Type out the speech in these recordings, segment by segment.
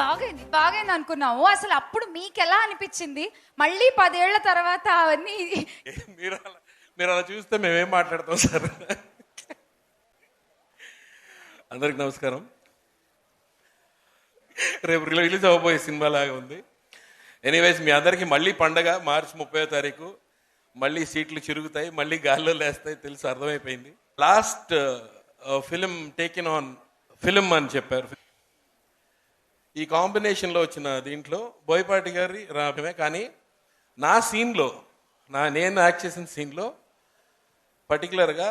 బాగైంది బాగైంది అనుకున్నాము. అసలు అప్పుడు మీకు ఎలా అనిపించింది? మళ్ళీ 10 ఏళ్ల తర్వాత అవన్నీ మీరు అలా చూస్తే మేమేం మాట్లాడతాం సార్. అందరికి నమస్కారం. రేపు రిలీజ్ అవ్వబోయే సినిమా లాగా ఉంది. ఎనీవేస్ మీ అందరికీ మళ్ళీ పండగ. మార్చి 30వ తారీఖు మళ్ళీ సీట్లు చిరుగుతాయి, మళ్ళీ గాల్లో లేస్తాయి తెలుసు, అర్థమైపోయింది. Last film taken on film అని చెప్పారు. ఈ కాంబినేషన్లో వచ్చిన దీంట్లో బోయపాటి గారి రావడమే, కానీ నా సీన్లో నేను యాక్ట్ చేసిన సీన్లో పర్టికులర్గా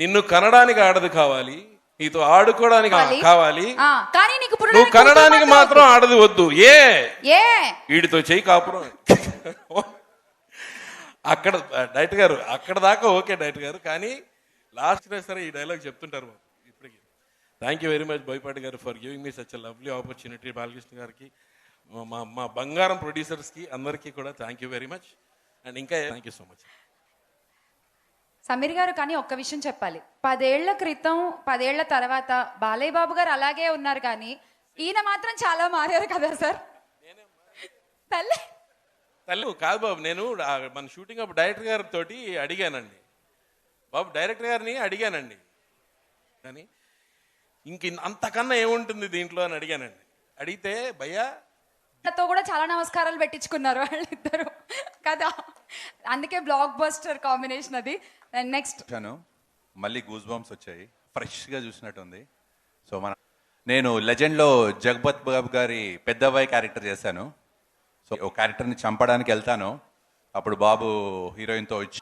నిన్ను కనడానికి ఆడదు కావాలి, నీతో ఆడుకోవడానికి కావాలి, నువ్వు కనడానికి మాత్రం ఆడదు వద్దు. వీడితో చెయ్యి కాపురం. అక్కడ డైరెక్టర్ గారు అక్కడ దాకా ఓకే డైరెక్టర్ గారు, కానీ లాస్ట్ సరే ఈ డైలాగ్ చెప్తుంటారు ఇప్పటికి. Thank you very much Boyapati గారు for giving me such a lovely opportunity. Balakrishna గారికి, మా బంగారం ప్రొడ్యూసర్స్కి అందరికీ కూడా thank you very much. And ఇంకా thank you so much. Sameer గారు, కానీ ఒక్క విషయం చెప్పాలి. 10 ఏళ్ల క్రితం 10 ఏళ్ల తర్వాత బాలయ్య బాబు గారు అలాగే ఉన్నారు, కానీ ఈయన మాత్రం చాలా మారారు కదా సార్. తల్లి కాదు బాబు, నేను మన షూటింగ్ అప్పుడు డైరెక్టర్ గారితో అడిగానండి, బాబు డైరెక్టర్ గారిని అడిగానండి, కానీ ఇంక అంతకన్నా ఏముంటుంది దీంట్లో అని అడిగానండి. అడిగితే భయ్యా తో కూడా చాలా నమస్కారాలు పెట్టించుకున్నారు వాళ్ళిద్దరు కదా. అందుకే బ్లాక్ బస్టర్ కాంబినేషన్ అది. నెక్స్ట్ మళ్ళీ గూస్ బంప్స్ వచ్చాయి, ఫ్రెష్గా చూసినట్టుంది. సో నేను లెజెండ్లో జగపత్ బాబు గారి పెద్దబ్బాయి క్యారెక్టర్ చేశాను. సో ఒక క్యారెక్టర్ని చంపడానికి వెళ్తాను, అప్పుడు బాబు హీరోయిన్తో వచ్చి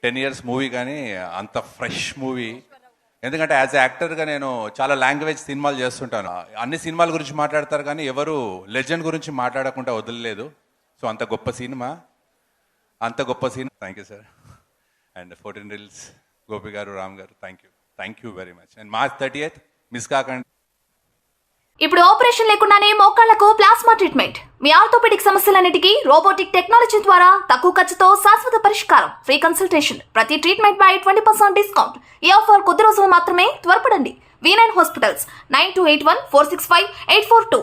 10 years మూవీ, కానీ అంత ఫ్రెష్ మూవీ. ఎందుకంటే యాజ్ ఎ యాక్టర్గా నేను చాలా లాంగ్వేజ్ సినిమాలు చేస్తుంటాను. అన్ని సినిమాల గురించి మాట్లాడతారు, కానీ ఎవరు లెజెండ్ గురించి మాట్లాడకుండా వదలలేదు. సో అంత గొప్ప cinema. Thank you sir. And 14 Reels Gopi గారు, రామ్ గారు, thank you very much. And March 30th miss కాకండి. ఇప్పుడు ఆపరేషన్ లేకుండానే మోకాళ్లకు ప్లాస్మా ట్రీట్మెంట్. మీ ఆర్థోపెడిక్ సమస్యలన్నిటికీ రోబోటిక్ టెక్నాలజీ ద్వారా తక్కువ ఖర్చుతో శాశ్వత పరిష్కారం. Free consultation. ప్రతి ట్రీట్మెంట్ పై 20% డిస్కౌంట్. ఈ ఆఫర్ కొద్ది రోజులు మాత్రమే. త్వరపడండి. V9 hospitals 9281465842.